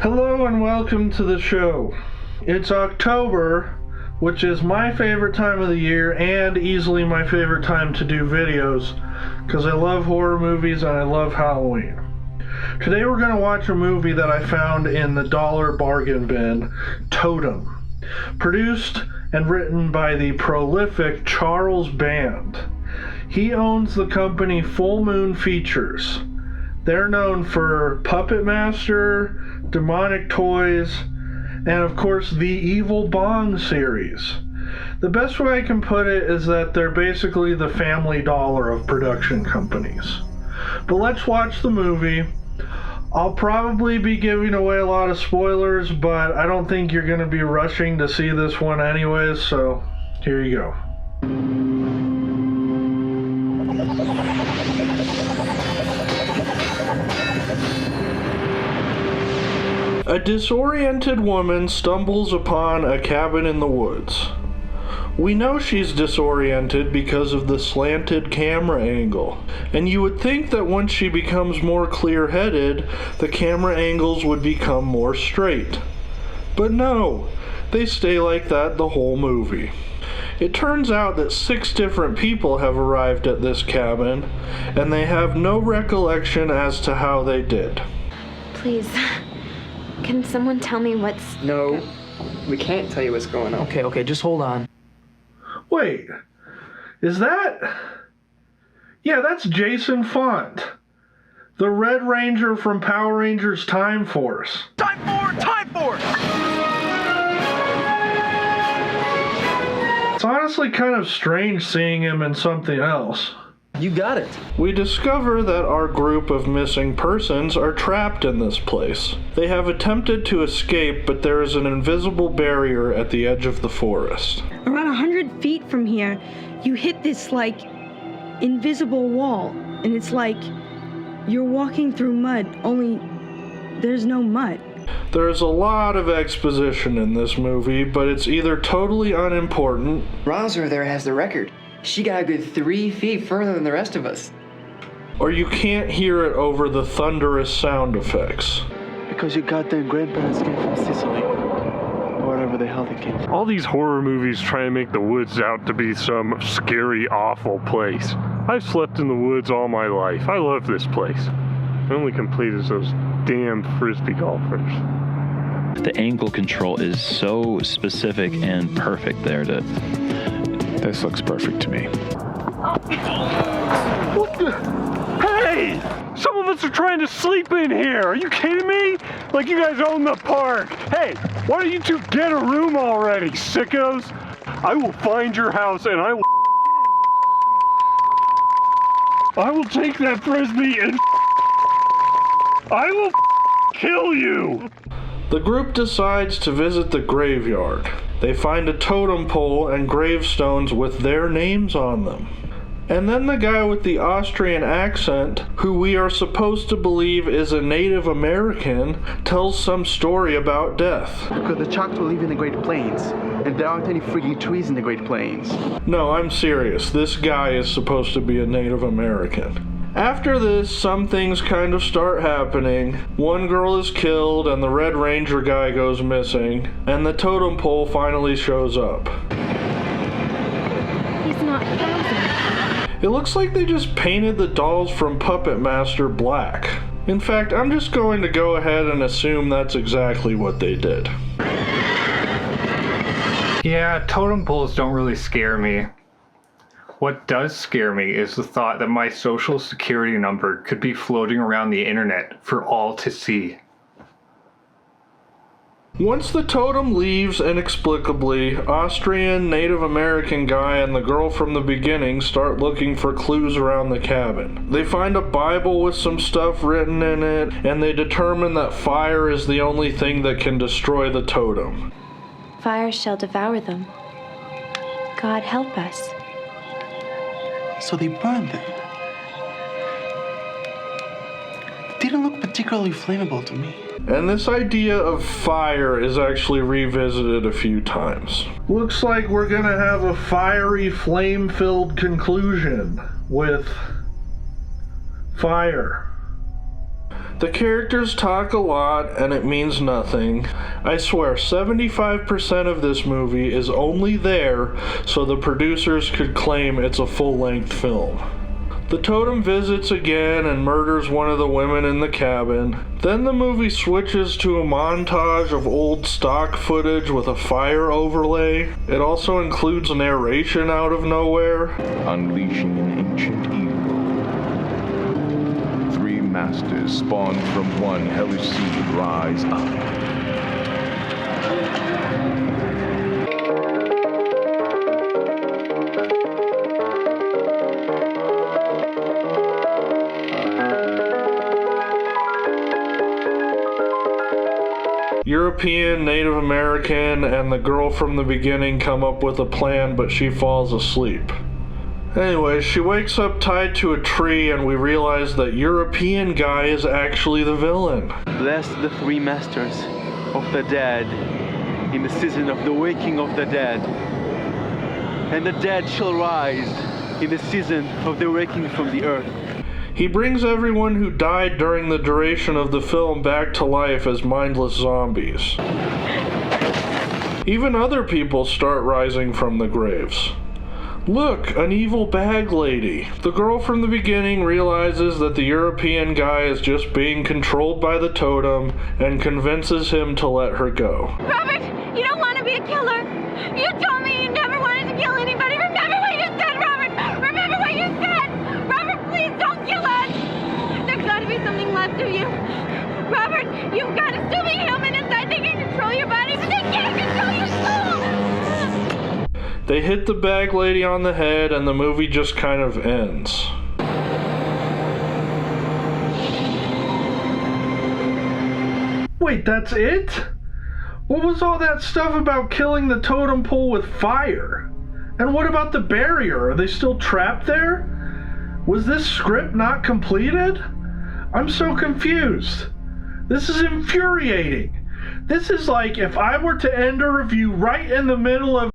Hello and welcome to the show. It's October, which is my favorite time of the year and easily my favorite time to do videos because I love horror movies and I love Halloween. Today we're going to watch a movie that I found in the dollar bargain bin, Totem. Produced and written by the prolific Charles Band. He owns the company Full Moon Features. They're known for Puppet Master, Demonic Toys, and of course the Evil Bong series. The best way I can put it is that they're basically the Family Dollar of production companies. But let's watch the movie. I'll probably be giving away a lot of spoilers, but I don't think you're going to be rushing to see this one anyways, so here you go. A disoriented woman stumbles upon a cabin in the woods. We know she's disoriented because of the slanted camera angle, and you would think that once she becomes more clear-headed, the camera angles would become more straight. But no, they stay like that the whole movie. It turns out that 6 different people have arrived at this cabin, and they have no recollection as to how they did. Please, can someone tell me what's... No, we can't tell you what's going on. Okay, just hold on. Wait, is that... Yeah, that's Jason Font. The Red Ranger from Power Rangers Time Force. Time Force! It's honestly kind of strange seeing him in something else. You got it. We discover that our group of missing persons are trapped in this place. They have attempted to escape, but there is an invisible barrier at the edge of the forest. Around 100 feet from here, you hit this, invisible wall. And it's like you're walking through mud, only there's no mud. There is a lot of exposition in this movie, but it's either totally unimportant... Roser there has the record. She got a good 3 feet further than the rest of us. Or you can't hear it over the thunderous sound effects. Because your goddamn grandparents came from Sicily. Or whatever the hell they came from. All these horror movies try and make the woods out to be some scary, awful place. I've slept in the woods all my life. I love this place. The only complaint is those damn frisbee golfers. The angle control is so specific and perfect there to... This looks perfect to me. What the? Hey! Some of us are trying to sleep in here. Are you kidding me? Like you guys own the park. Hey, why don't you two get a room already, sickos? I will find your house and I will take that frisbee and I will kill you. The group decides to visit the graveyard. They find a totem pole and gravestones with their names on them. And then the guy with the Austrian accent, who we are supposed to believe is a Native American, tells some story about death. Because the Choctaw live in the Great Plains, and there aren't any freaking trees in the Great Plains. No, I'm serious. This guy is supposed to be a Native American. After this, some things kind of start happening. One girl is killed and the Red Ranger guy goes missing, and the totem pole finally shows up. He's not frozen. It looks like they just painted the dolls from Puppet Master black. In fact, I'm just going to go ahead and assume that's exactly what they did. Yeah, totem poles don't really scare me. What does scare me is the thought that my social security number could be floating around the internet for all to see. Once the totem leaves inexplicably, Austrian Native American guy and the girl from the beginning start looking for clues around the cabin. They find a Bible with some stuff written in it, and they determine that fire is the only thing that can destroy the totem. Fire shall devour them. God help us. So they burned them. Didn't look particularly flammable to me. And this idea of fire is actually revisited a few times. Looks like we're gonna have a fiery, flame-filled conclusion with fire. The characters talk a lot and it means nothing. I swear 75% of this movie is only there so the producers could claim it's a full-length film. The Totem visits again and murders one of the women in the cabin. Then the movie switches to a montage of old stock footage with a fire overlay. It also includes narration out of nowhere. Unleashing an ancient evil. 3 masters spawned from one hellish seed rise up. European, Native American, and the girl from the beginning come up with a plan, but she falls asleep. Anyway, she wakes up tied to a tree and we realize that European guy is actually the villain. Bless the 3 masters of the dead in the season of the waking of the dead. And the dead shall rise in the season of the waking from the earth. He brings everyone who died during the duration of the film back to life as mindless zombies. Even other people start rising from the graves. Look, an evil bag lady. The girl from the beginning realizes that the European guy is just being controlled by the Totem and convinces him to let her go. Robert, you don't want to be a killer. You told me you never wanted to kill anybody. Remember what you said, Robert. Remember what you said. Robert, please don't kill us. There's got to be something left of you. Robert, you've got to still be human inside. They can control your body, but they can't control your soul. They hit the bag lady on the head and the movie just kind of ends. Wait, that's it? What was all that stuff about killing the totem pole with fire? And what about the barrier? Are they still trapped there? Was this script not completed? I'm so confused. This is infuriating. This is like if I were to end a review right in the middle of